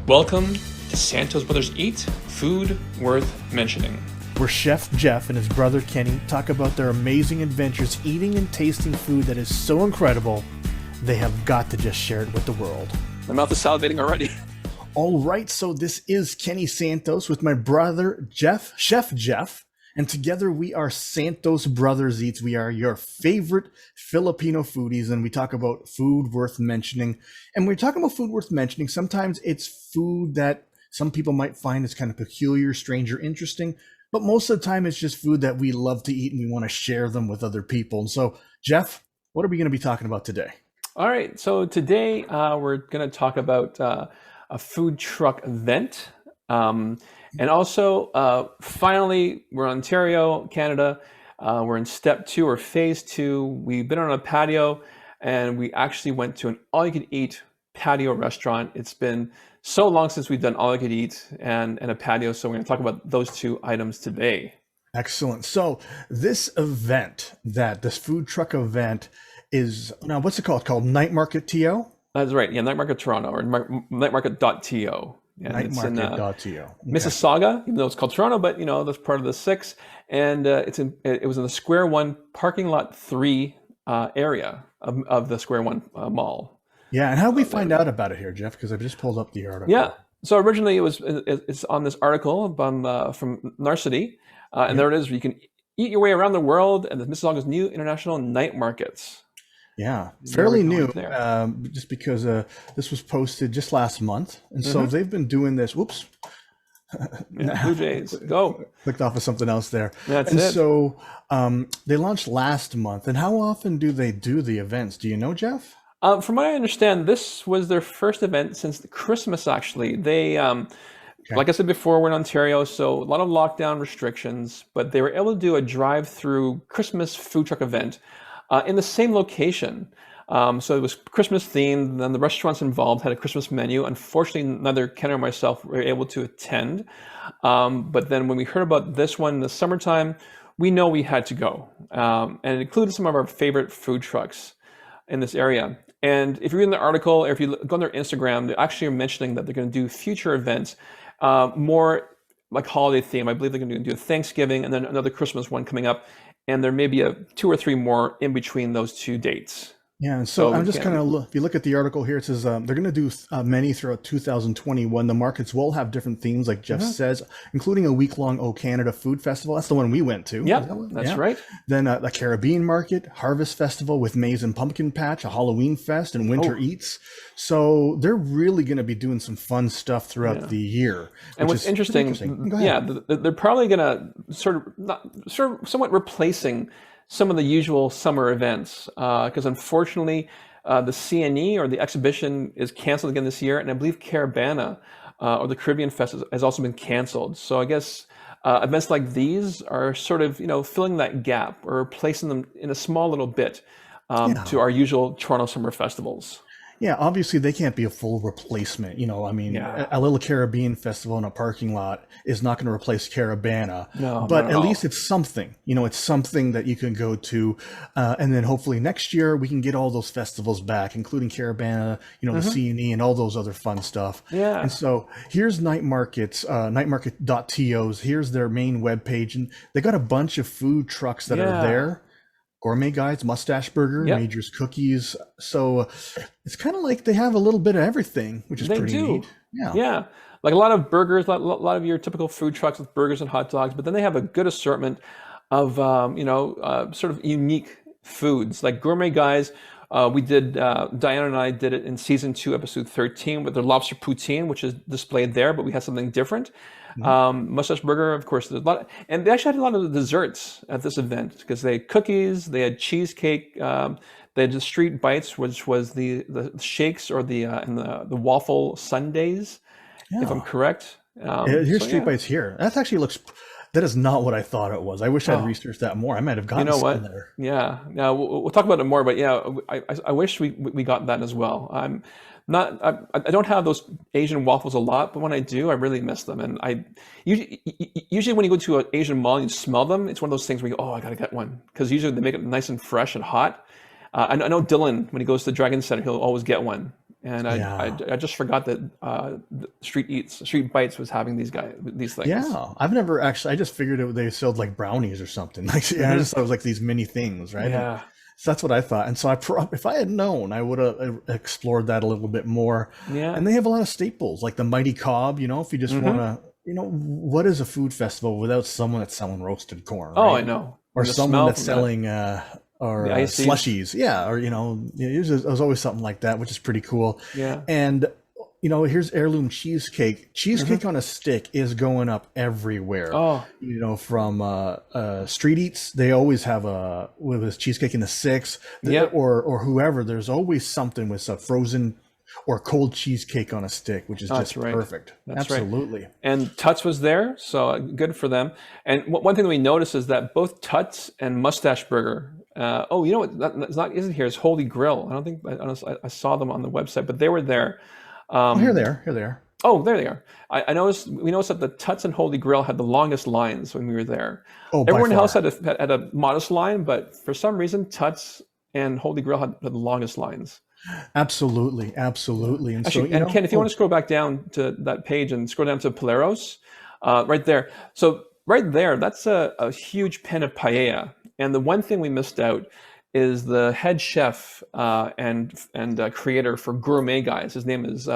Welcome to Santos Brothers Eat, food worth mentioning. Where Chef Jeff and his brother Kenny talk about their amazing adventures eating and tasting food that is so incredible, they have got to just share it with the world. My mouth is salivating already. All right, so this is Kenny Santos with my brother Jeff, Chef Jeff, and together we are SantosBrosEat. We are your favorite Filipino foodies, and we talk about food worth mentioning. And when we're talking about food worth mentioning, sometimes it's food that some people might find is kind of peculiar, strange, or interesting. But most of the time, it's just food that we love to eat and we want to share them with other people. And so, Jeff, what are we going to be talking about today? All right, so today we're going to talk about a food truck event. And also, finally, we're in Ontario, Canada. We're in step 2 or phase 2. We've been on a patio and we actually went to an all-you-can-eat patio restaurant. It's been so long since we've done all-you-can-eat and a patio. So we're going to talk about those 2 items today. Excellent. So this event, this food truck event is, now what's it called? Called Nightmarket TO? That's right. Yeah, Nightmarket Toronto or Nightmarket.to. And Nightmarket.to. Okay. Mississauga, even though it's called Toronto, but that's part of the 6. And it was in the Square One parking lot 3 area of the Square One mall. Yeah, and how did we find out about it here, Jeff? Because I just pulled up the article. Yeah, so originally it's on this article from Narcity, and there it is. You can eat your way around the world and the Mississauga's new international night markets. Yeah, fairly new, just because this was posted just last month. And so they've been doing this. Whoops. Yeah, Blue Jays, go. Clicked off of something else there. That's and it. So they launched last month. And how often do they do the events? Do you know, Jeff? From what I understand, this was their first event since Christmas, actually. They, like I said before, we're in Ontario, so a lot of lockdown restrictions, but they were able to do a drive-through Christmas food truck event in the same location. So it was Christmas themed, then the restaurants involved had a Christmas menu. Unfortunately, neither Ken or myself were able to attend. But then when we heard about this one in the summertime, we know we had to go. And it included some of our favorite food trucks in this area. And if you read the article, or if you go on their Instagram, they actually are mentioning that they're going to do future events, more like holiday theme. I believe they're going to do a Thanksgiving and then another Christmas one coming up. And there may be 2 or 3 more in between those 2 dates. Yeah, and so I'm just kind of if you look at the article here, it says they're going to do many throughout 2021. The markets will have different themes, like Jeff says, including a week-long O Canada Food Festival. That's the one we went to. Yeah, that's right. Then the Caribbean Market, Harvest Festival with Maize and Pumpkin Patch, a Halloween Fest, and Winter Eats. So they're really going to be doing some fun stuff throughout the year. And what's interesting, they're probably going to somewhat replacing some of the usual summer events, because unfortunately the CNE or the exhibition is canceled again this year, and I believe Caravana or the Caribbean Fest has also been canceled. So I guess events like these are sort of filling that gap or replacing them in a small little bit to our usual Toronto summer festivals. Yeah, obviously they can't be a full replacement. A little Caribbean festival in a parking lot is not going to replace Caravana. No, but at least it's something. It's something that you can go to, and then hopefully next year we can get all those festivals back, including Caravana, the CNE, and all those other fun stuff. Yeah. And so here's Nightmarket's Nightmarket.to's. Here's their main webpage, and they got a bunch of food trucks that are there. Gourmet Guyz, Mustache Burger, Major's Cookies. So it's kind of like they have a little bit of everything, which is pretty neat. Yeah. Like a lot of burgers, a lot of your typical food trucks with burgers and hot dogs, but then they have a good assortment of, sort of unique foods. Like Gourmet Guyz, we did, Diana and I did it in season 2, episode 13 with their lobster poutine, which is displayed there, but we had something different. Mustache Burger, of course, there's a lot, and they actually had a lot of desserts at this event because they had cookies, they had cheesecake, they had the street bites, which was the shakes or the waffle sundaes, if I'm correct. Here's street bites here. That actually looks. That is not what I thought it was. I wish I'd researched that more. I might have gotten some there. Yeah. Now we'll talk about it more, but yeah, I wish we got that as well. I don't have those Asian waffles a lot, but when I do, I really miss them. And usually when you go to an Asian mall and you smell them, it's one of those things where you go, I gotta get one, because usually they make it nice and fresh and hot. I know Dylan, when he goes to the Dragon Center, he'll always get one. and Yeah. I just forgot that Street Bites was having these things. Yeah, I've never actually. I just figured they sold like brownies or something. Like, yeah, I Hmm. just thought it was like these mini things, right? And Yeah, so that's what I thought. And so if I had known, I would have explored that a little bit more. yeah. And they have a lot of staples, like the Mighty Cobb. If you just want Hmm. to, what is a food festival without someone that's selling roasted corn, Oh, right? I know. Or And the someone smell that's from that, selling or the ices. slushies, yeah. Or there's always something like that, which is pretty cool. Yeah. And here's heirloom cheesecake. Hmm. Cheesecake on a stick is going up everywhere. Oh, From Street Eats, they always have with this cheesecake in the six, yep. or whoever. There's always something with a frozen or cold cheesecake on a stick, which is That's just right. perfect. That's right. Absolutely. And Tuts was there, so good for them. And one thing that we noticed is that both Tuts and Mustache Burger. Oh, you know what? That's not isn't here. It's Holy Grill. I don't think I saw them on the website, but they were there. Oh, here they Um, are. Here they are. oh, there they are. I noticed. We noticed that the Tuts and Holy Grill had the longest lines when we were there. Oh, by Everyone else far. had a modest line, but for some reason, Tuts and Holy Grill had the longest lines. Absolutely, Yeah. absolutely. And so, Actually, and Ken, if you want to scroll back down to that page and scroll down to Paleros, right there. So right there, that's a huge pan of paella. And the one thing we missed out is the head chef and creator for Gourmet Guyz. His name is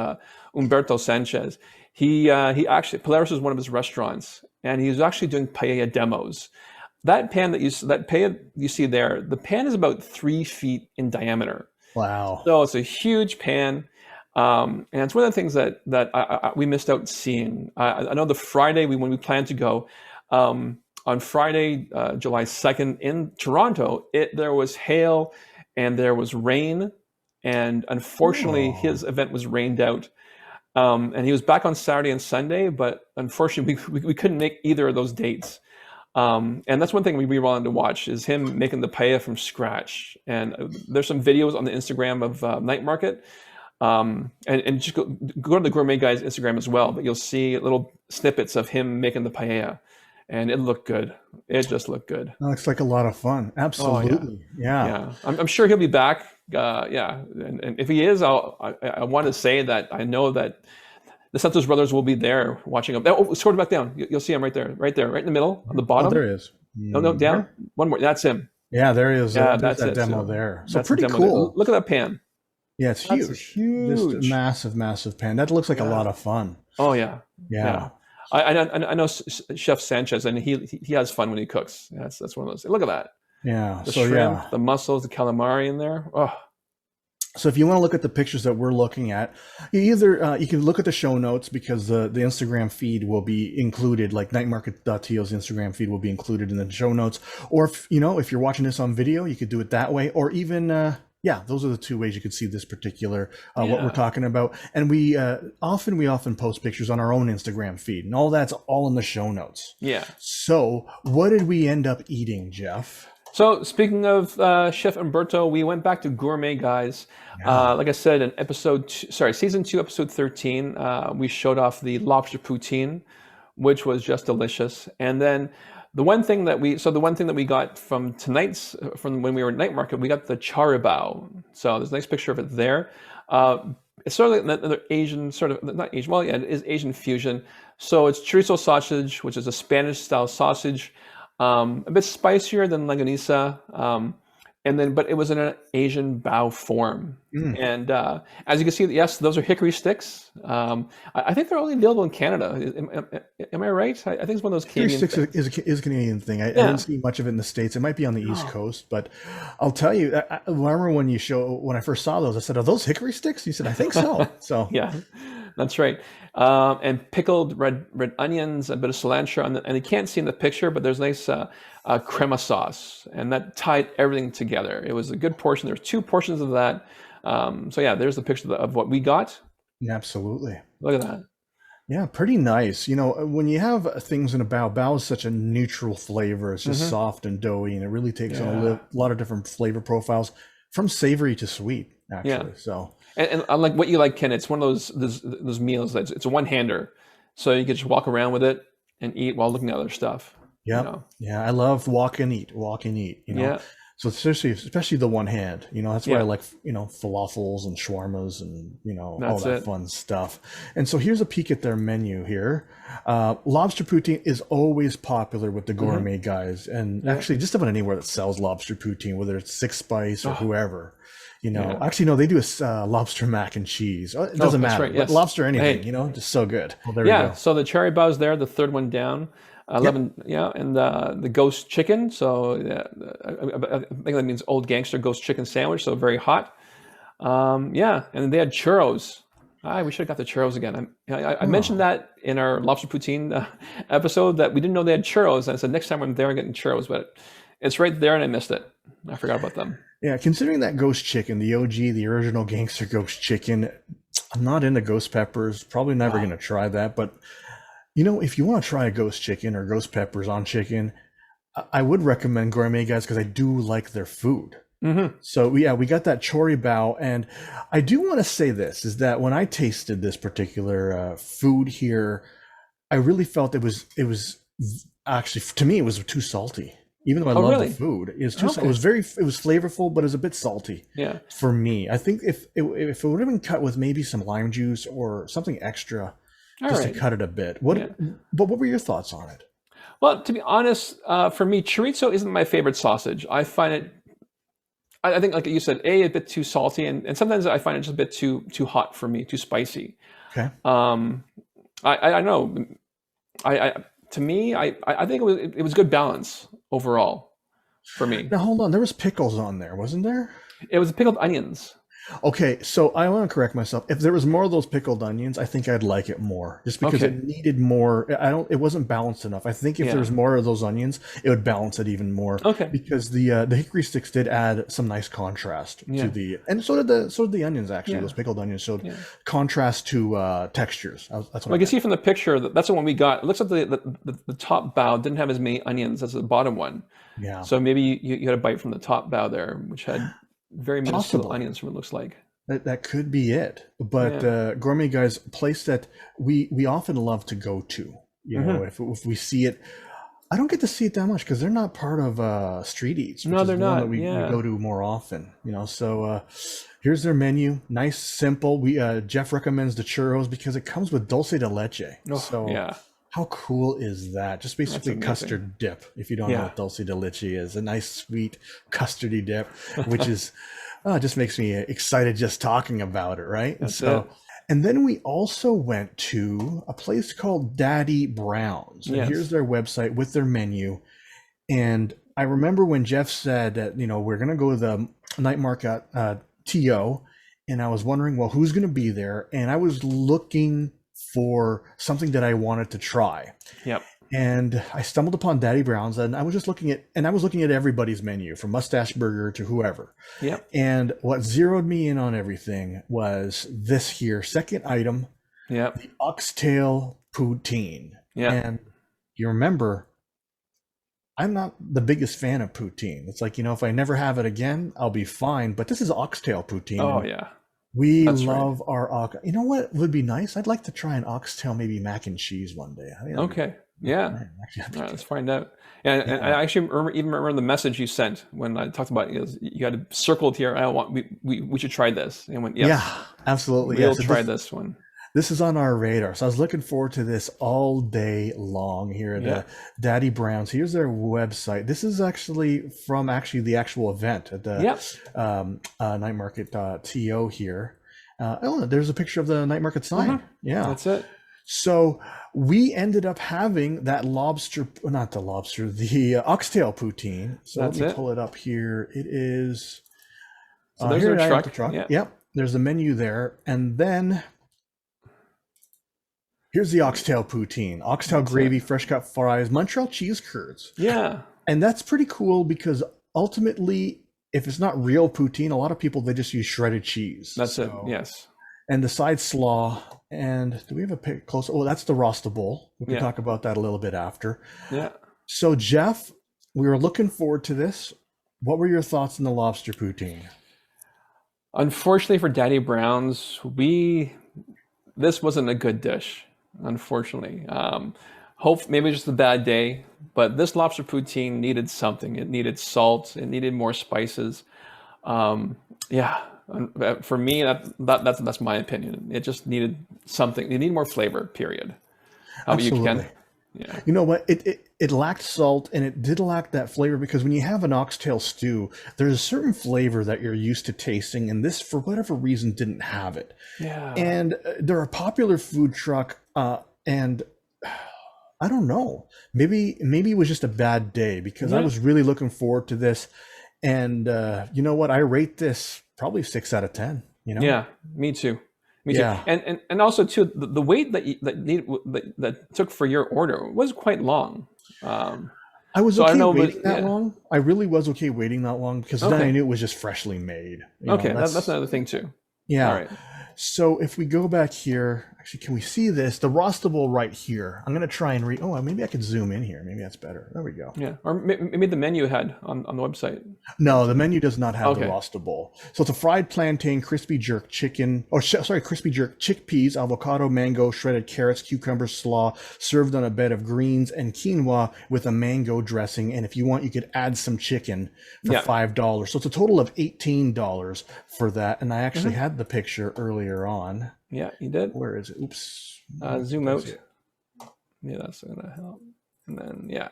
Humberto Sanchez. He actually Paleros is one of his restaurants, and he's actually doing paella demos. That paella you see there, the pan is about 3 feet in diameter. wow. So it's a huge pan, and it's one of the things that we missed out seeing. I know the Friday when we planned to go, on Friday, July 2nd in Toronto, there was hail and there was rain, and unfortunately Oh, his event was rained out. And he was back on Saturday and Sunday, but unfortunately we couldn't make either of those dates. And that's one thing we wanted to watch is him making the paella from scratch. And there's some videos on the Instagram of Nightmarket. And just go to the Gourmet Guyz Instagram as well, but you'll see little snippets of him making the paella. And it looked good. It just looked good. that looks like a lot of fun. Oh yeah, Absolutely. Yeah. yeah. I'm sure he'll be back. Yeah, and if he is, I want to say that I know that the Santos brothers will be there watching him. Oh, scroll back down. You'll see him right there, right there, right in the middle, on the Oh, there bottom. it is. No, no, down. Where? One more. That's him. Yeah, there is. Yeah, There's that's that it. demo So there. So that's the pretty demo there. cool. Look at that pan. Yeah, it's That's huge. Just a huge. massive, massive pan. That looks like a Yeah. lot of fun. Oh yeah. Yeah. Yeah. I know Chef Sanchez, and he has fun when he cooks. That's one of those. Look at that. Yeah. The So shrimp, yeah. the mussels, the calamari in there. Oh, So if you want to look at the pictures that we're looking at, you can look at the show notes because the Instagram feed will be included, like nightmarket.to's Instagram feed will be included in the show notes. Or if you're watching this on video, you could do it that way. Or even yeah, those are the two ways you could see this particular what we're yeah. talking about. And we often post pictures on our own Instagram feed, and all that's all in the show notes. Yeah. So what did we end up eating, Jeff? So speaking of Chef Umberto, we went back to Gourmet Guyz. Yeah. Like I said, in season 2, episode 13, we showed off the lobster poutine, which was just delicious. And then the one thing that we got from from when we were at Night Market, we got the charabao. So there's a nice picture of it there. It's sort of like another Asian, sort of not Asian. Well, yeah, it is Asian fusion. So it's chorizo sausage, which is a Spanish-style sausage. A bit spicier than Longanisa, but it was in an Asian bao form. Mm. And as you can see, yes, those are hickory sticks. I think they're only available in Canada. Am I right? I think it's one of those Hickory Canadian sticks things. is a Canadian thing. I Yeah. didn't see much of it in the States. It might be on the East Oh, Coast, but I'll tell you, I remember when I first saw those, I said, "Are those hickory sticks?" You said, "I think so." So yeah, that's right. And pickled red onions, a bit of cilantro, and you can't see in the picture, but there's nice crema sauce, and that tied everything together. It was a good portion. There's 2 portions of that. So yeah, there's the picture of what we got. absolutely. Look at that. Yeah, pretty nice. When you have things in a bao is such a neutral flavor. It's just Hmm. soft and doughy, and it really takes on Yeah, a lot of different flavor profiles from savory to sweet, yeah. actually. So And unlike what you like, Ken, it's one of those meals that's it's a one-hander, so you can just walk around with it and eat while looking at other stuff. You yep. know. Yeah, I love walk and eat, Yeah. So especially the one hand, that's why I Yeah, like, falafels and shawarmas and, all that's that it. fun stuff. And so here's a peek at their menu here. Lobster poutine is always popular with the Hmm. Gourmet Guys, and Yeah. actually just about anywhere that sells lobster poutine, whether it's Six Spice or Oh, whoever. yeah. Actually, no, they do a lobster mac and cheese. It Oh, doesn't that's matter. right. Yes. Lobster anything, Hey, just so good. Well, there we yeah. go. So the cherry bow's there, the third one down. Yep. 11, yeah, and the ghost chicken. So yeah, I think that means old gangster ghost chicken sandwich. So very hot. Yeah, and they had churros. We should have got the churros again. I mentioned Oh. that in our lobster poutine episode that we didn't know they had churros. And I said next time I'm there, I'm getting churros, but it's right there, and I missed it. I forgot about them. Yeah, considering that ghost chicken, the OG, the original gangster ghost chicken, I'm not into ghost peppers. Probably never Oh, going to try that. But, if you want to try a ghost chicken or ghost peppers on chicken, I would recommend Gourmet Guys because I do like their food. mm-hmm. So, yeah, we got that chori bao. And I do want to say this is that when I tasted this particular food here, I really felt it was actually, to me, it was too salty. Even though I Oh, love the really? food, it was too. It Okay. was it was flavorful, but it was a bit salty Yeah. for me. I think if it would have been cut with maybe some lime juice or something extra, All just to right. cut it a bit. Yeah. But what were your thoughts on it? Well, to be honest, for me, chorizo isn't my favorite sausage. I find it, I think, like you said, a bit too salty, and sometimes I find it just a bit too hot for me, too spicy. Okay. Um, I know. I to me, I think it was good balance overall for me. Now hold on, there was pickles on there, wasn't there? It was pickled onions. Okay, so I want to correct myself. If there was more of those pickled onions, I think I'd like it more, just because Okay. it needed more. I don't. It wasn't balanced enough. I think if there Yeah. was more of those onions, it would balance it even more. Okay. Because the hickory sticks did add some nice contrast to Yeah. and so did the onions actually. Yeah. Those pickled onions showed Yeah. contrast to textures. That's what Well, I you can meant. see from the picture that's the one we got. It looks like the top bow didn't have as many onions as the bottom one. Yeah, So maybe you had a bite from the top bow there, which had very minuscule possibly. onions from what it looks like. That could be it. But Yeah. Gourmet Guys, place that we often love to go to. Hmm. If we see it, I don't get to see it that much because they're not part of Street Eats, which No, is they're the one that not. we Yeah. go to more often. So here's their menu. Nice, simple. We Jeff recommends the churros because it comes with dulce de leche. Oh, So yeah. how cool is that? Just That's basically amazing. custard dip. If you don't know Yeah. what dulce de leche is, a nice sweet custardy dip, which is just makes me excited just talking about it, right? And That's it. so, and then we also went to a place called Daddy Brown's, and here's Yes. their website with their menu. And I remember when Jeff said that we're gonna go to the night market TO, and I was wondering, well, who's gonna be there? And I was looking for something that I wanted to try. Yep. And I stumbled upon Daddy Brown's, and I was looking at everybody's menu, from Mustache Burger to whoever. Yep. And what zeroed me in on everything was this here second item, Yep. the Oxtail Poutine. Yeah. And you remember, I'm not the biggest fan of poutine. It's like, if I never have it again, I'll be fine. But this is Oxtail Poutine. Oh, And yeah. we That's right. love our You know what would be nice? I'd like to try an oxtail, maybe mac and cheese one day. I think that'd be Okay. Yeah. Man, actually, that'd be All right, let's good. find out. And I Yeah. actually even remember the message you sent when I talked about it. You had it circled here. We should try this. And I went, yes, Yeah, absolutely. we'll Yes. So try this one. this is on our radar. So I was looking forward to this all day long here at Yeah. Daddy Brown's. Here's their website. This is actually from the actual event at the Yep. Night Market TO here. There's a picture of the Night Market sign. Mhm. Yeah. That's it. So we ended up having that the oxtail poutine. So That's let me it. pull it up here. It is So there's here our I have truck. the truck. Yeah. Yep. There's a menu there. And then here's the oxtail poutine. Oxtail That's gravy, it. fresh cut fries, Montreal cheese curds. Yeah. And that's pretty cool because ultimately, if it's not real poutine, a lot of people, they just use shredded cheese. That's it. So Yes. and the side slaw. And do we have a pic close? Oh, that's the Rasta Bowl. We can Yeah. talk about that a little bit after. Yeah. So, Jeff, we were looking forward to this. What were your thoughts on the lobster poutine? Unfortunately for Daddy Brown's, this wasn't a good dish. Unfortunately, Hope maybe just a bad day, but this lobster poutine needed something. It needed salt. It needed more spices. Yeah, for me, that's my opinion. It just needed something. It needed more flavor. Period. How about you, Ken? Absolutely. Yeah. You know what? It lacked salt and it did lack that flavor because when you have an oxtail stew, there's a certain flavor that you're used to tasting, and this, for whatever reason, didn't have it. Yeah. And they're a popular food truck, and I don't know. Maybe it was just a bad day because I Yeah. was really looking forward to this. And you know what? I rate this probably 6 out of 10. You know? Yeah. Me too. Me too. Yeah. And also too, the wait that took for your order was quite long. Um, I was so I don't okay know, but waiting that yeah. long. I really was okay waiting that long because then I Okay. knew it was just freshly made. You know, Okay. That's another thing too. All yeah. right. So if we go back here, actually, can we see this? The Rostable right here. I'm going to try and read. Oh, maybe I could zoom in here. Maybe that's better. There we go. Yeah. Or maybe the menu had on the website. No, the menu does not have the Okay. Rostable. So it's a fried plantain, crispy jerk chicken, or sorry, crispy jerk chickpeas, avocado, mango, shredded carrots, cucumber slaw, served on a bed of greens and quinoa with a mango dressing. And if you want, you could add some chicken for Yeah. $5. So it's a total of $18 for that. And I actually had the picture earlier on. Yeah. You did. Where is it? Oops. Zoom out. Yeah, that's gonna help. And then yeah,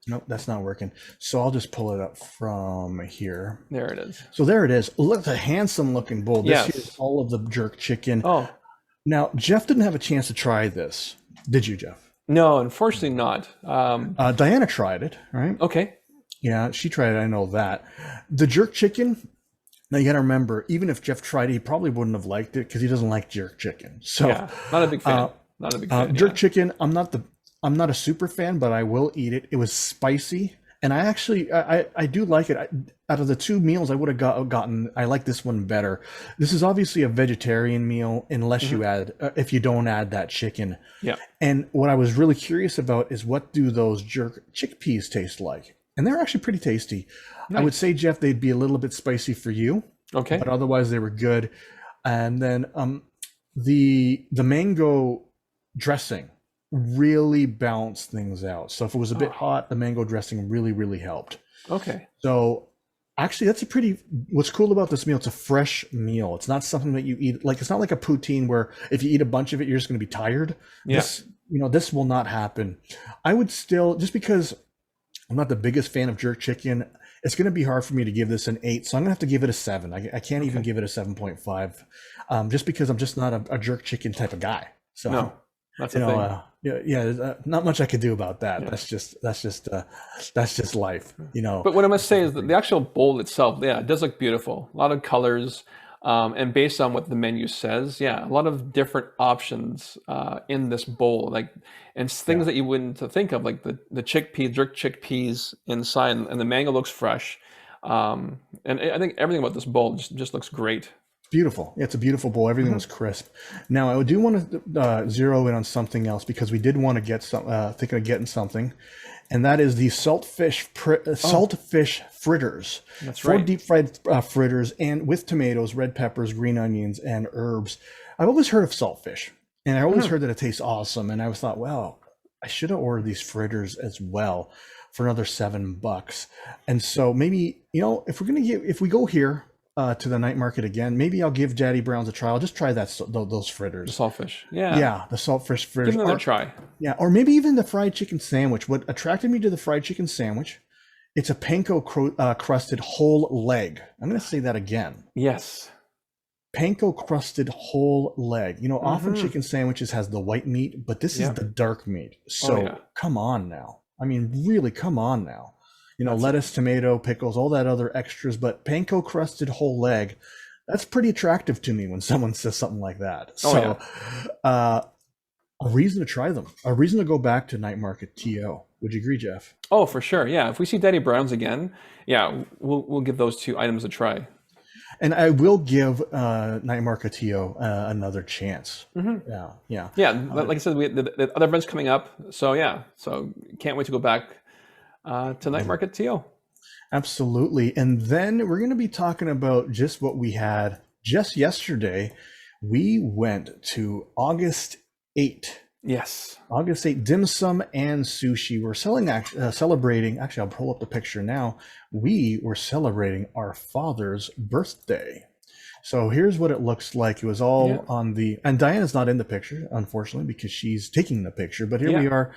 Nope, that's not working. So I'll just pull it up from here. there it is. So there it is. Look, a handsome looking bowl. This Yes. is all of the jerk chicken. Oh Now, Jeff didn't have a chance to try this. Did you, Jeff? no, unfortunately not. Diana tried it, right? Okay. Yeah, she tried it. I know that. The jerk chicken. Now you got to remember, even if Jeff tried it, he probably wouldn't have liked it because he doesn't like jerk chicken. So, Yeah, not a big fan. Not a big fan. jerk Yeah. chicken. I'm not a super fan, but I will eat it. It was spicy, and I do like it. Out of the two meals I would have gotten, I like this one better. This is obviously a vegetarian meal, unless you add if you don't add that chicken. Yeah. And what I was really curious about is what do those jerk chickpeas taste like? And they're actually pretty tasty. I would say, Jeff, they'd be a little bit spicy for you, Okay. but otherwise they were good. And then the mango dressing really balanced things out. So if it was a bit hot, the mango dressing really, really helped. Okay. So actually, what's cool about this meal, it's a fresh meal. It's not something that you eat, like, it's not like a poutine where if you eat a bunch of it, you're just going to be tired. Yeah. This will not happen. I would still, just because I'm not the biggest fan of jerk chicken, it's going to be hard for me to give this an 8. So I'm going to have to give it a 7. I can't even give it a 7.5 just because I'm just not a jerk chicken type of guy. So, No, that's the thing. not much I could do about that. That's just life, But what I must say is that the actual bowl itself, yeah, it does look beautiful. A lot of colors, and based on what the menu says, yeah, a lot of different options in this bowl, and things that you wouldn't think of, like the jerk chickpeas inside, and the mango looks fresh. And I think everything about this bowl just looks great. Beautiful. Yeah, it's a beautiful bowl. Everything was crisp. Now, I do want to zero in on something else because we did want to get thinking of getting something, and that is the saltfish fritters. That's 4 right. deep fried fritters, and with tomatoes, red peppers, green onions, and herbs. I've always heard of saltfish, and I always heard that it tastes awesome. And I thought, well, I should have ordered these fritters as well for another $7. And so maybe, if we go here to the night market again, maybe I'll give Daddy Brown's a try. I'll just try those The fritters. saltfish. Yeah. Yeah, the saltfish fritters. Give them a try. Yeah, or maybe even the fried chicken sandwich. What attracted me to the fried chicken sandwich, it's a panko crusted whole leg. I'm going to say that again. Yes. Panko crusted whole leg. Often chicken sandwiches has the white meat, but this is the dark meat. So come on now. I mean, really, come on now. Lettuce, tomato, pickles, all that other extras, but panko crusted whole leg, that's pretty attractive to me when someone says something like that. A reason to try them, a reason to go back to Nightmarket TO. Would you agree, Jeff? Oh, for sure. Yeah. If we see Daddy Brown's again, yeah, we'll give those 2 items a try. And I will give Nightmarket TO another chance. Yeah. Yeah. Like I said, the other events coming up. So yeah. So can't wait to go back to Nightmarket TO. Absolutely. And then we're going to be talking about just what we had just yesterday. We went to August 8 Yes. August 8th, dim sum and sushi. We're celebrating. Actually, I'll pull up the picture now. We were celebrating our father's birthday. So here's what it looks like. It was Yeah. all on the, and Diana's not in the picture, unfortunately, because she's taking the picture. But here we Yeah. are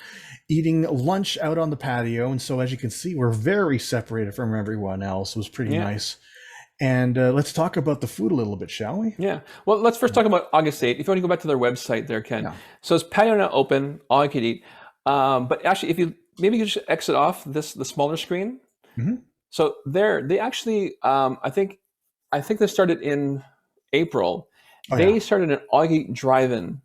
eating lunch out on the patio. And so as you can see, we're very separated from everyone else. It was pretty Yeah. nice. And let's talk about the food a little bit, shall we? Yeah. Well, let's first talk about August 8th. If you want to go back to their website there, Ken. Yeah. So it's patio now open, all you can eat. But actually, if you maybe you just exit off the smaller screen. Hmm. So they actually I think they started in April. Oh, yeah. They started an all you can eat drive-in.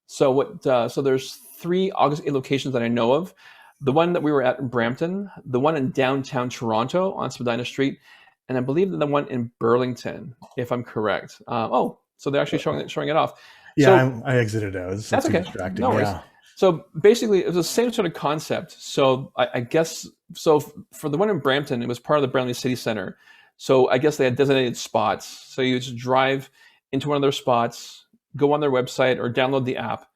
So so there's 3 August 8 locations that I know of. The one that we were at in Brampton, the one in downtown Toronto on Spadina Street, and I believe the one in Burlington, if I'm correct. So they're actually showing it off. So Yeah, I exited out. It's that's too okay. distracting. No worries. Yeah. So basically, it was the same sort of concept. So I guess so for the one in Brampton, it was part of the Brampton City Center. So I guess they had designated spots. So you just drive into one of their spots, go on their website or download the app,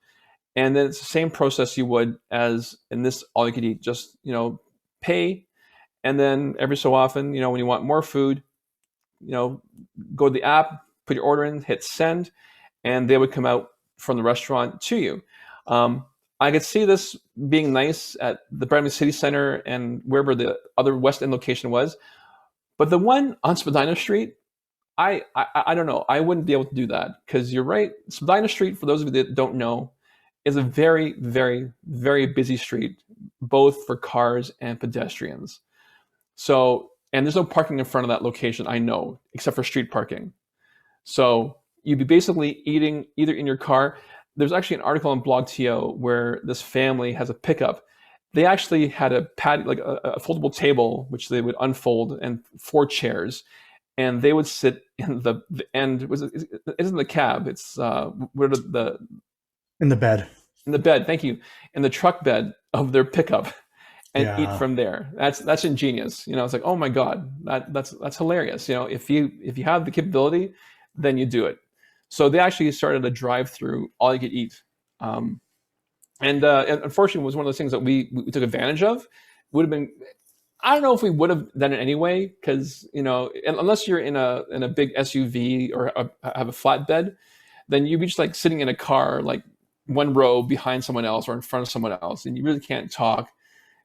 and then it's the same process you would as in this all you could eat. Just pay, and then every so often, when you want more food, you know, go to the app, put your order in, hit send, and they would come out from the restaurant to you. I could see this being nice at the Brampton City Center and wherever the other West End location was, but the one on Spadina Street, I don't know. I wouldn't be able to do that because you're right. Spadina Street, for those of you that don't know, is a very, very, very busy street, both for cars and pedestrians. So, and there's no parking in front of that location, I know, except for street parking. So you'd be basically eating either in your car. There's actually an article on BlogTO where this family has a pickup. They actually had a patio, like a foldable table, which they would unfold, and 4 chairs, and they would sit in the end. It isn't the cab? It's where the In the bed. in the bed. Thank you, in the truck bed of their pickup, and eat Yeah. from there. That's ingenious. It's like, oh my god, that's hilarious. If you have the capability, then you do it. So they actually started a drive-through all you could eat, and unfortunately, it was one of those things that we took advantage of. Would have been, I don't know if we would have done it anyway, because unless you're in a big SUV or have a flatbed, then you'd be just like sitting in a car, like one row behind someone else or in front of someone else, and you really can't talk,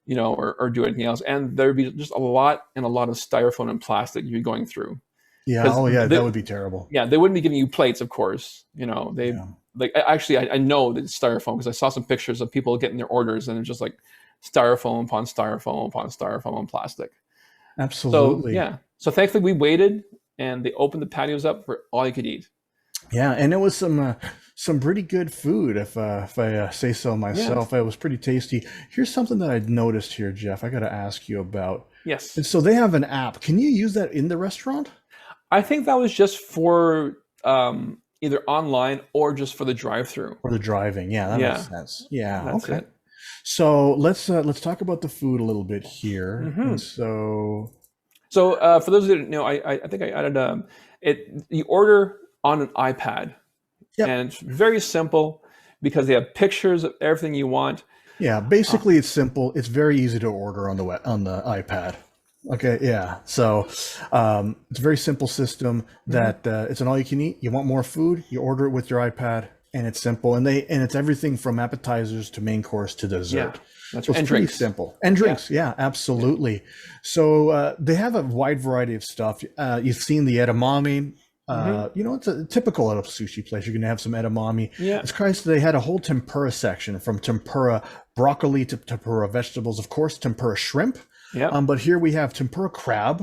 or do anything else. And there'd be just a lot of styrofoam and plastic you'd be going through. Yeah. Oh, yeah. That would be terrible. Yeah, they wouldn't be giving you plates, of course. They Yeah. like actually I know that it's styrofoam because I saw some pictures of people getting their orders and it's just like styrofoam upon styrofoam upon styrofoam on plastic. So Absolutely. yeah, so thankfully we waited and they opened the patios up for all you could eat. Yeah, and it was some pretty good food, if I say so Yeah. myself. It was pretty tasty. Here's something that I'd noticed here, Jeff. I got to ask you about. And Yes. so they have an app. Can you use that in the restaurant I think that was just for either online or just for the drive-through. or the driving? Yeah, that makes Yeah, sense. Yeah. that's Okay. it. So let's talk about the food a little bit here. And Hmm. so So for those who didn't know, I think I added it. You order on an iPad, yep. and it's very simple because they have pictures of everything you want. Yeah, Uh, basically it's simple. It's very easy to order on the iPad. Okay, yeah. So it's a very simple system mhm. that it's an all you can eat. You want more food, you order it with your iPad, and it's simple. And it's everything from appetizers to main course to Yeah, dessert. that's So right. it's And pretty drinks. simple. And Yeah, drinks, yeah, yeah, absolutely. So they have a wide variety of stuff. You've seen the edamame. hmm It's a typical at a sushi place. You're gonna have some edamame. yeah, It's Christ. They had a whole tempura section, from tempura broccoli to tempura vegetables. Of course, tempura shrimp. yep, But here we have tempura crab,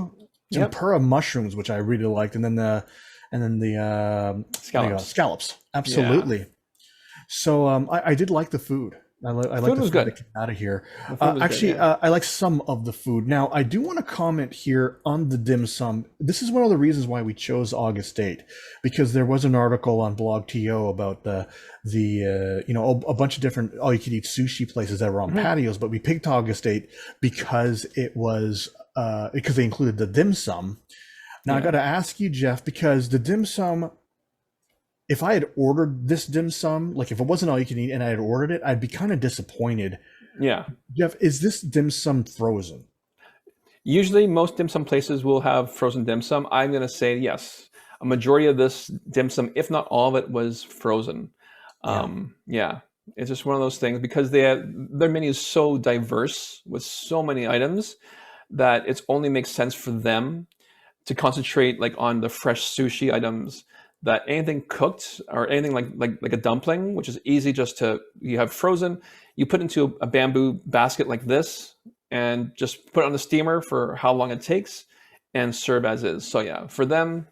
yep. tempura mushrooms, which I really liked, and then the there you go, Scallops. scallops. Yeah, Absolutely. So I did like the food. I the like food the was food good. that came out of here. The food was good. Actually, Yeah. I like some of the food. Now, I do want to comment here on the dim sum. This is one of the reasons why we chose August 8, because there was an article on BlogTO about a bunch of different all you could eat sushi places that were on Mhm. patios, but we picked August 8 because it was because they included the dim sum. Now I Yeah. got to ask you, Jeff, because the dim sum, if I had ordered this dim sum, like if it wasn't all you can eat and I had ordered it, I'd be kind of disappointed. Yeah. Jeff, is this dim sum frozen? Usually, most dim sum places will have frozen dim sum. I'm going to say yes. A majority of this dim sum, if not all of it, was frozen. Yeah. Yeah, it's just one of those things because their menu is so diverse with so many items that it only makes sense for them to concentrate like on the fresh sushi items. That anything cooked or anything like a dumpling, which is easy just to you have frozen, you put into a bamboo basket like this and just put it on the steamer for how long it takes and serve as is. So yeah, for them,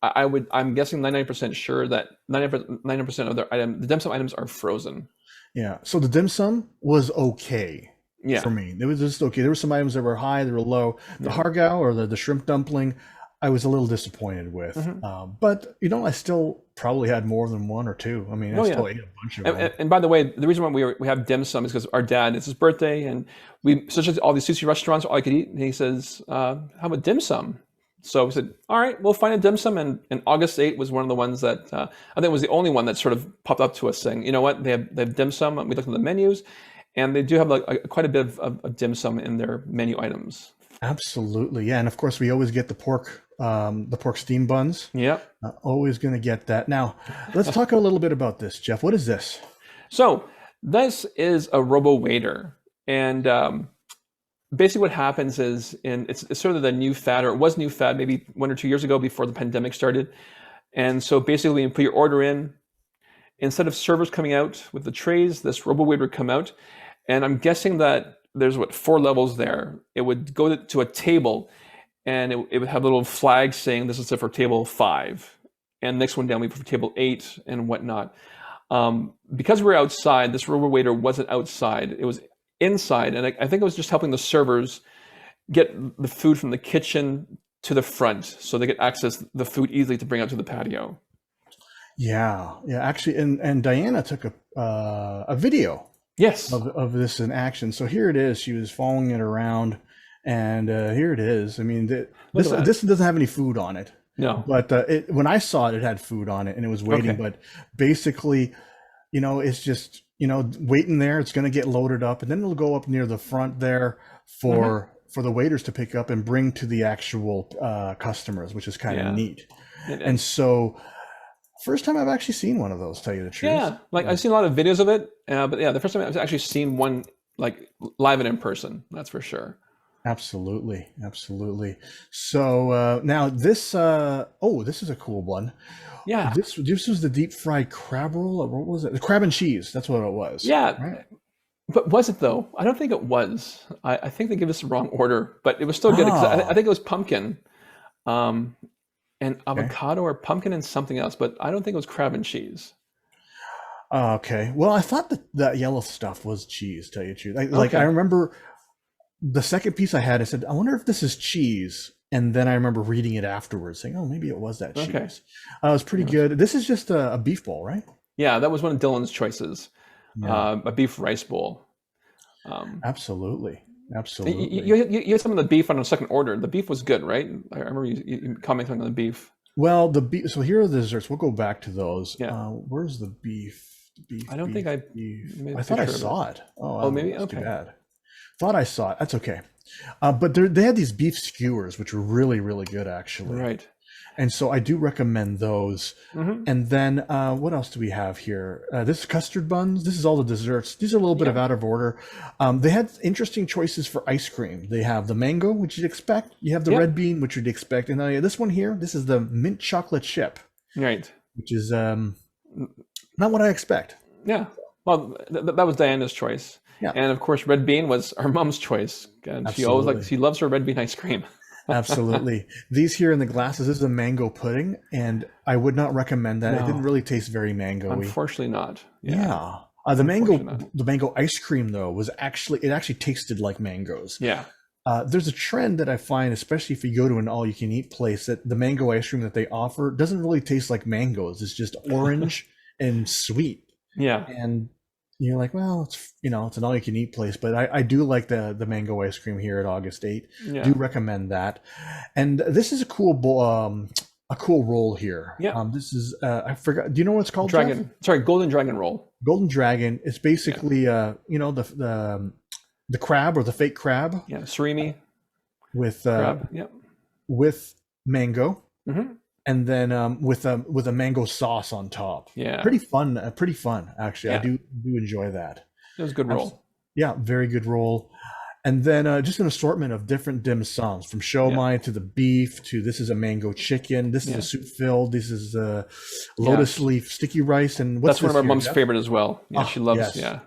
I'm guessing 99% sure that 99% of the dim sum items are frozen. Yeah. So the dim sum was okay Yeah, for me. It was just okay. There were some items that were high, they were low. The yeah. hargao or the shrimp dumpling, I was a little disappointed with. Hmm. But I still probably had more than one or two. I mean, I Oh yeah. still ate a bunch of And, them. and by the way, the reason why we have dim sum is because our dad, it's his birthday, and we such as all these sushi restaurants, all I could eat. And he says, "How about dim sum?" So we said, "All right, we'll find a dim sum." And August 8 was one of the ones that I think was the only one that sort of popped up to us saying, "You know what? They have dim sum." And we looked at the menus, and they do have like quite a bit of dim sum in their menu items. Absolutely. Yeah. And of course, we always get the pork steam buns. Yeah. Always going to get that. Now, let's talk a little bit about this, Jeff. What is this? So this is a robo waiter, and basically what happens is, it's sort of the new fad, or it was new fad maybe 1 or 2 years ago before the pandemic started. And so basically, when you put your order in, instead of servers coming out with the trays, this robo waiter would come out, and I'm guessing that there's 4 levels there. It would go to a table, and it would have a little flag saying this is for table 5, and next one down we put for table 8 and whatnot. Because we're outside, this robo waiter wasn't outside; it was inside, and I think it was just helping the servers get the food from the kitchen to the front, so they could access the food easily to bring out to the patio. Yeah. Yeah. Actually, and Diana took a video Yes. of this in action. So here it is. She was following it around, and here it is. I mean, Look this at that. this doesn't have any food on it, No. but when I saw it, it had food on it, and it was waiting. Okay. But basically, it's just waiting there. It's going to get loaded up, and then it'll go up near the front there Mhm. for the waiters to pick up and bring to the actual customers, which is kind of Yeah. neat. And, And and so, first time I've actually seen one of those. Tell you the truth. yeah, like I've seen a lot of videos of it, but yeah, the first time I've actually seen one like live and in person. That's for sure. Absolutely, absolutely. So now this is a cool one. Yeah. This was the deep fried crab roll. Or what was it? The crab and cheese. That's what it was. Yeah. Right. But was it though? I don't think it was. I think they gave us the wrong order, but it was still good because I Oh, think it was pumpkin, um, and okay. avocado, or pumpkin and something else, but I don't think it was crab and cheese. Okay. Well, I thought that yellow stuff was cheese. Tell you the truth. I Okay. remember the second piece I had. I said, I wonder if this is cheese. And then I remember reading it afterwards, saying, "Oh, maybe it was that Okay. cheese." It was pretty Yes. good. This is just a beef bowl, right? Yeah, that was one of Dylan's choices, Yeah. a beef rice bowl. Um, Absolutely. you, Absolutely. you had some of the beef on a second order. The beef was good, right? I remember you commenting on the beef. Well, the beef. So here are the desserts. We'll go back to those. Yeah. Where's the beef? I don't think I Beef. made a I thought I picture of it. saw it. Oh, Oh, well, maybe? that's too Okay. bad. Thought I saw it. That's okay. But they had these beef skewers, which were really, really good, actually. Right. And so I do recommend those. Hmm. And then what else do we have here? This is custard buns. This is all the desserts. These are a little bit Yeah. of out of order. They had interesting choices for ice cream. They have the mango, which you'd expect. You have the Yep. red bean, which you'd expect. And this one here, this is the mint chocolate chip, Right. which is not what I expect. Yeah. Well, that was Diana's choice. Yeah, And of course, red bean was our mom's choice. And absolutely. she loves her red bean ice cream. Absolutely. These here in the glasses, this is a mango pudding, and I would not recommend that. It didn't No, really taste very mango-y. unfortunately not. Yeah. Yeah. Unfortunately not. The mango ice cream though it actually tasted like mangoes. Yeah. There's a trend that I find, especially if you go to an all-you-can-eat place, that the mango ice cream that they offer doesn't really taste like mangoes. It's just orange and sweet. Yeah. And you're like, well, it's an all-you-can-eat place, but I do like the mango ice cream here at August 8. Do Yeah. recommend that. And this is a cool bowl. a cool roll here. Yeah. This is I forgot. Do you know what it's called, Jeff? Golden dragon roll. Golden dragon. It's Yeah. basically the crab or the fake crab Yeah. Surimi with crab. Yeah. with mango, Hmm. and then with a mango sauce on top. Yeah. Pretty fun actually. I Yeah. do enjoy that. It was a good roll. Yeah, very good roll. And then just an assortment of different dim sums, from Yeah. shomai to the beef to this is a mango chicken. This is Yeah. a soup filled. This is lotus leaf sticky rice. And what's That's one of our here, mom's Jeff? favorite as well. Yeah, she loves. Yes. Yeah.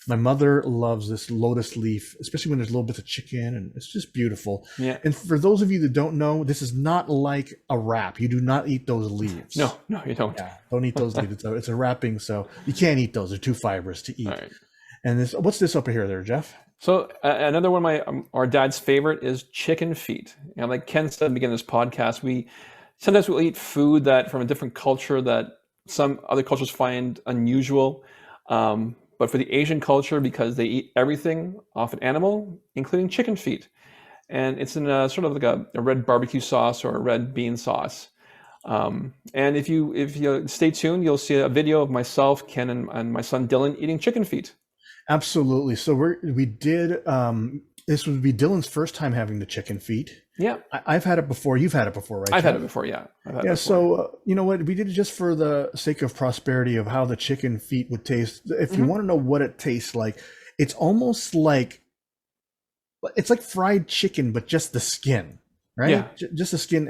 My mother loves this lotus leaf, especially when there's a little bit of chicken, and it's just beautiful. Yeah. And for those of you that don't know, this is not like a wrap. You do not eat those leaves. No, you don't. Yeah, don't eat those leaves. It's a wrapping, so you can't eat those. They're too fibrous to eat. All right. And this, what's this up here, there, Jeff? So another one of my our dad's favorite is chicken feet. And like Ken said at the beginning of this podcast, sometimes we'll eat food that from a different culture that some other cultures find unusual. But for the Asian culture, because they eat everything off an animal, including chicken feet, and it's in a sort of like a red barbecue sauce or a red bean sauce. And if you stay tuned, you'll see a video of myself, Ken, and my son Dylan eating chicken feet. Absolutely. So we did. This would be Dylan's first time having the chicken feet. Yeah, I've had it before. You've had it before, right? I've had it before. Yeah, I've had it before. So you know what? We did it just for the sake of prosperity of how the chicken feet would taste. If you want to know what it tastes like, it's almost like it's like fried chicken, but just the skin, right? Yeah. Just the skin.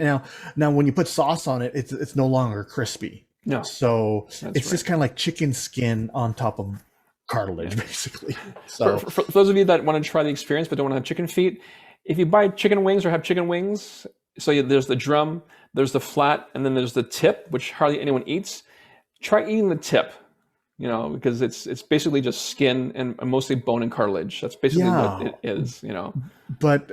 Now when you put sauce on it, it's no longer crispy. No, so it's right. just kind of like chicken skin on top of cartilage, basically. So for those of you that want to try the experience but don't want to have chicken feet, if you buy chicken wings or have chicken wings, so there's the drum, there's the flat, and then there's the tip, which hardly anyone eats. Try eating the tip, because it's basically just skin and mostly bone and cartilage. That's basically what it is, But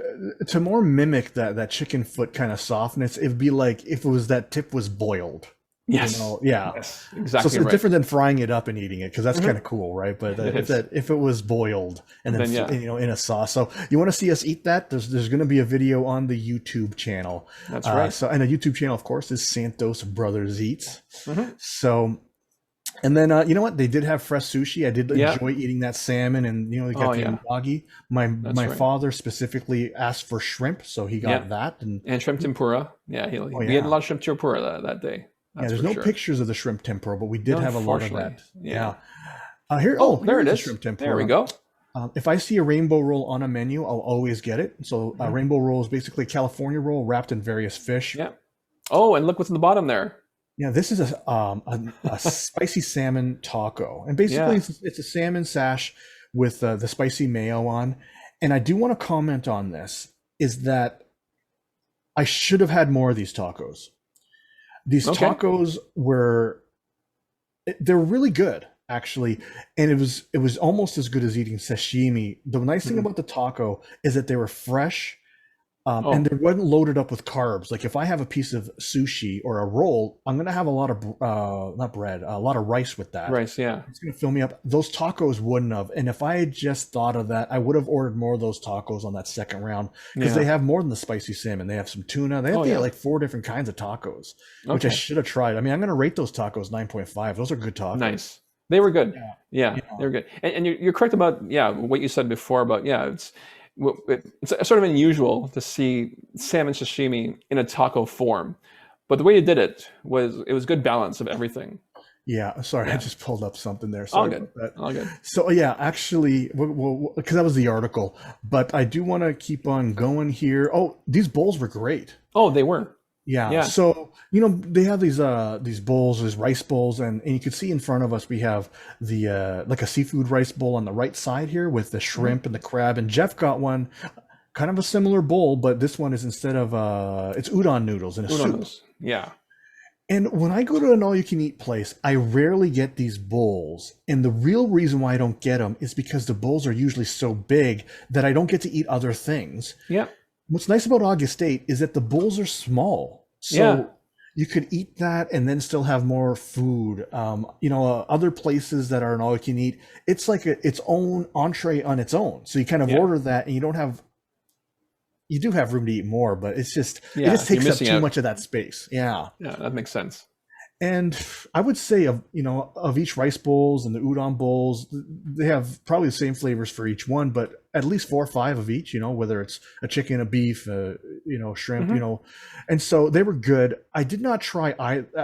to more mimic that chicken foot kind of softness, it'd be like if it was that tip was boiled. Yes. Yeah. Yes, exactly. So it's different than frying it up and eating it, because that's kind of cool, right? But if it was boiled and then in a sauce, so you want to see us eat that? There's going to be a video on the YouTube channel. That's right. So and a YouTube channel, of course, is SantosBrosEat. So. And then you know what? They did have fresh sushi. I did enjoy eating that salmon, and they got the unagi. My father specifically asked for shrimp, so he got that and shrimp tempura. Yeah, he had a lot of shrimp tempura that day. There's no pictures of the shrimp tempura, but we did have a lot of that. Yeah. Here it is. Shrimp tempura. There we go. If I see a rainbow roll on a menu, I'll always get it. So a rainbow roll is basically a California roll wrapped in various fish. Yeah. Oh, and look what's in the bottom there. Yeah, this is a spicy salmon taco, and basically it's a salmon sash with the spicy mayo on. And I do want to comment on this: is that I should have had more of these tacos. These tacos they're really good, actually, and it was almost as good as eating sashimi. The nice thing about the taco is that they were fresh. And they wasn't loaded up with carbs. Like if I have a piece of sushi or a roll, I'm going to have a lot of, not bread, a lot of rice with that. Rice, yeah. It's going to fill me up. Those tacos wouldn't have. And if I had just thought of that, I would have ordered more of those tacos on that second round, because they have more than the spicy salmon. They have some tuna. They have like 4 different kinds of tacos, which I should have tried. I mean, I'm going to rate those tacos 9.5. Those are good tacos. Nice. They were good. Yeah. They were good. And you're correct about, what you said before about, it's sort of unusual to see salmon sashimi in a taco form, but the way you did it was good balance of everything. Yeah, sorry, I just pulled up something there. Sorry All good. So actually, because that was the article, but I do want to keep on going here. Oh, these bowls were great. Oh, they were. Yeah. So they have these bowls, these rice bowls, and you can see in front of us we have the like a seafood rice bowl on the right side here with the shrimp and the crab. And Jeff got one, kind of a similar bowl, but this one is instead of it's udon noodles in a soup. Yeah. And when I go to an all-you-can-eat place, I rarely get these bowls. And the real reason why I don't get them is because the bowls are usually so big that I don't get to eat other things. Yeah. What's nice about August 8 is that the bowls are small. So you could eat that and then still have more food. Other places that are an all-you-can-eat, it's like its own entree on its own. So you kind of order that and you don't have you do have room to eat more, but it Yeah, just you're takes up missing too out. much of that space. Yeah. Yeah, that makes sense. And I would say of each rice bowls and the udon bowls, they have probably the same flavors for each one, but at least 4 or 5 of each, whether it's a chicken, a beef, shrimp, Hmm. and so they were good. I did not try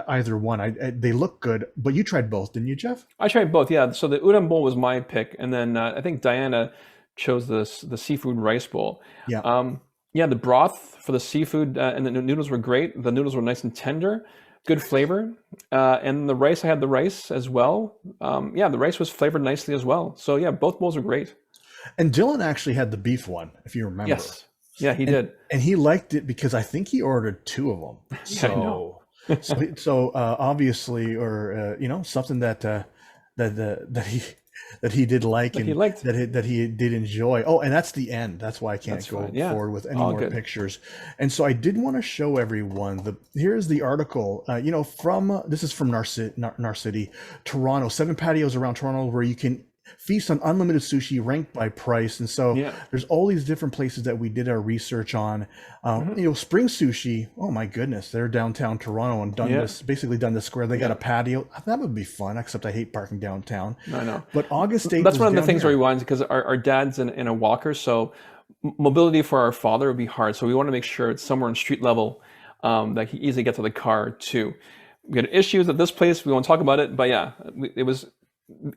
either one. They look good, but you tried both, didn't you, Jeff? I tried both. Yeah, so the udon bowl was my pick, and then I think Diana chose the seafood rice bowl. Yeah. Um, yeah, the broth for the seafood and the noodles were great. The noodles were nice and tender, good flavor, and the rice. I had the rice as well. Yeah, the rice was flavored nicely as well. So yeah, both bowls were great. And Dylan actually had the beef one, if you remember. Yes. Yeah, he and did. and he liked it because I think he ordered 2 of them. Yeah, I know. So obviously, or something that he did like Like he and liked. that he did enjoy. Oh, and that's the end. That's why I can't That's go fine. Yeah, forward with any all more good. pictures. And so I did want to show everyone here's the article. From this is from Narcity, Toronto. 7 patios around Toronto where you can feast on unlimited sushi ranked by price. And so Yeah. there's all these different places that we did our research on. Hmm. Spring Sushi, oh my goodness, they're downtown Toronto and Yeah. basically done the square. They got Yeah. a patio. That would be fun, except I hate parking downtown. I know. But August 8th That's was one of the down things where we here. wanted because our dad's in a walker, so mobility for our father would be hard. So we want to make sure it's somewhere in street level that he easily gets to the car too. We had issues at this place. We won't talk about it, but yeah, it was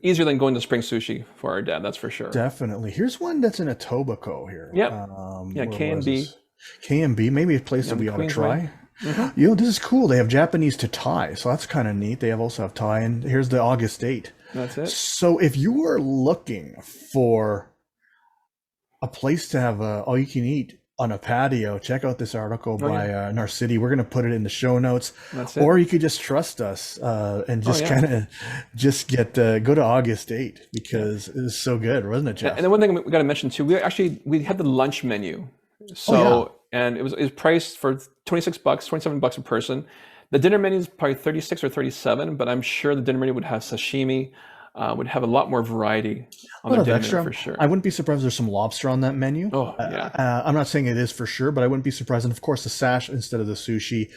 easier than going to Spring Sushi for our dad. That's for sure. Definitely. Here's one that's in Etobicoke here. Yep. Yeah. Where K and was B. this? K&B, maybe a place that On the we ought to Queensway. try. Hmm. This is cool. They have Japanese to Thai, so that's kind of neat. They also have Thai, and here's the August date. That's it. So if you are looking for a place to have all you can eat on a patio, check out this article Oh by yeah. Narcity. We're going to put it in the show notes, That's it. or you could just trust us and Oh just yeah. kind of just go to August 8 because it was so good, wasn't it, And Jeff? then one thing we got to mention too, we had the lunch menu. Oh yeah, So and it was priced for $26, $27 a person. The dinner menu is probably 36 or 37, but I'm sure the dinner menu would have sashimi, would have a lot more variety a on lot their of dinner menu extra. for sure. I wouldn't be surprised if there's some lobster on that menu. Oh yeah. I'm not saying it is for sure, but I wouldn't be surprised. And of course, the sash instead of the sushi.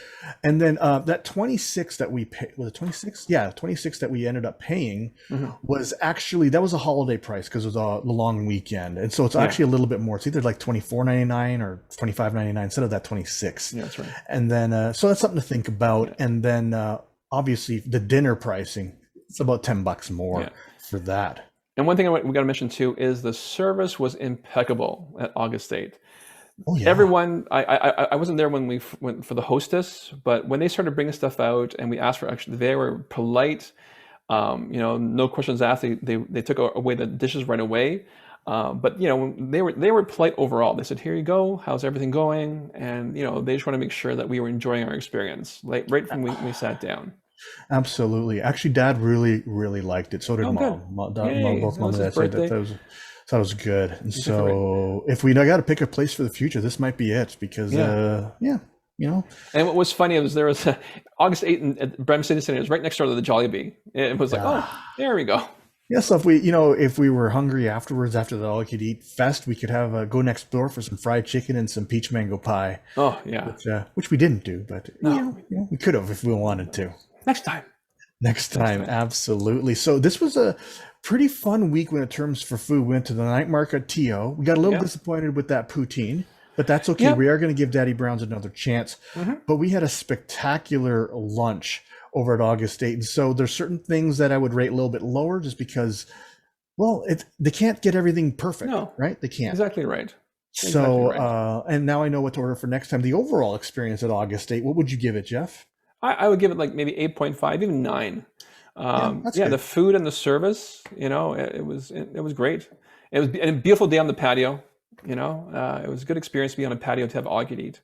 And then that 26 that we paid, was it 26? Yeah, 26 that we ended up paying Hmm. was actually, that was a holiday price because it was the long weekend. And so it's Yeah. actually a little bit more. It's either like 24.99 or 25.99 instead of that 26. Yeah, that's right. And then, so that's something to think about. Yeah. And then obviously the dinner pricing, it's about $10 more Yeah. for that. And one thing we got to mention too is the service was impeccable at August 8th. Oh yeah. Everyone, I wasn't there when we went for the hostess, but when they started bringing stuff out and we asked for actually, they were polite. No questions asked. They took away the dishes right away. But they were polite overall. They said, "Here you go. How's everything going?" And they just want to make sure that we were enjoying our experience, like right from we sat down. Absolutely. Actually, Dad really, really liked it. So did Oh, good. Yay! Both That Mom was and his Dad said birthday. that was good. And Good for Rick. so, if we got to pick a place for the future, this might be it because, Yeah. yeah, you know, And what was funny was there was August 8th at Brem City Center. It was right next door to the Jollibee. It was like, oh, yeah. there we go. Yeah. So if we were hungry afterwards after the all you could eat fest, we could have go next door for some fried chicken and some peach mango pie, Oh yeah. which we didn't do, but No. we could have if we wanted to. Next time. Next time, absolutely. So this was a pretty fun week when it terms for food. We went to the Nightmarket TO. We got a little Yeah. disappointed with that poutine, but that's okay. Yep. We are going to give Daddy Brown's another chance. Hmm. But we had a spectacular lunch over at August 8. And so there's certain things that I would rate a little bit lower just because, well, they can't get everything perfect, No. right? They can't. Exactly right. So, Exactly right. and now I know what to order for next time. The overall experience at August 8, what would you give it, Jeff? I would give it like maybe 8.5, even 9. Yeah, that's Yeah, good. the food and the service, it was great. It was a beautiful day on the patio. It was a good experience to be on a patio to have all you could eat.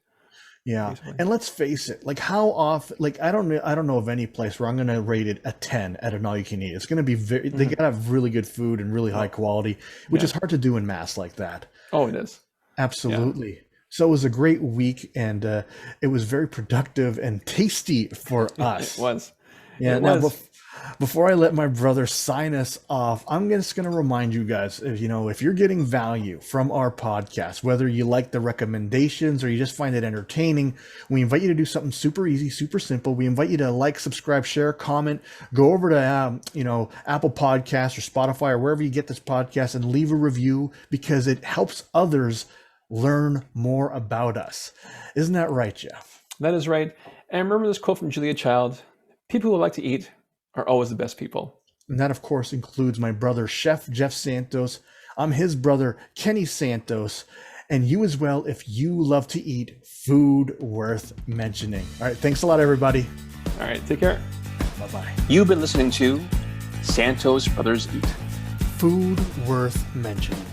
Yeah, Basically. and let's face it, like how often, like I don't know of any place where I'm going to rate it a 10 at an all you can eat. It's going to be they got to have really good food and really high quality, which Yeah. is hard to do in mass like that. Oh, it is. Absolutely. So it was a great week, and it was very productive and tasty for us. It was. Yeah. It Now, was. Before I let my brother sign us off, I'm just going to remind you guys, if you're getting value from our podcast, whether you like the recommendations or you just find it entertaining, we invite you to do something super easy, super simple. We invite you to like, subscribe, share, comment, go over to, Apple Podcasts or Spotify or wherever you get this podcast and leave a review because it helps others learn more about us. Isn't that right, Jeff? That is right. And remember this quote from Julia Child: people who like to eat are always the best people. And that, of course, includes my brother, Chef Jeff Santos. I'm his brother, Kenny Santos. And you as well, if you love to eat food worth mentioning. All right. Thanks a lot, everybody. All right. Take care. Bye-bye. You've been listening to Santos Brothers Eat. Food worth mentioning.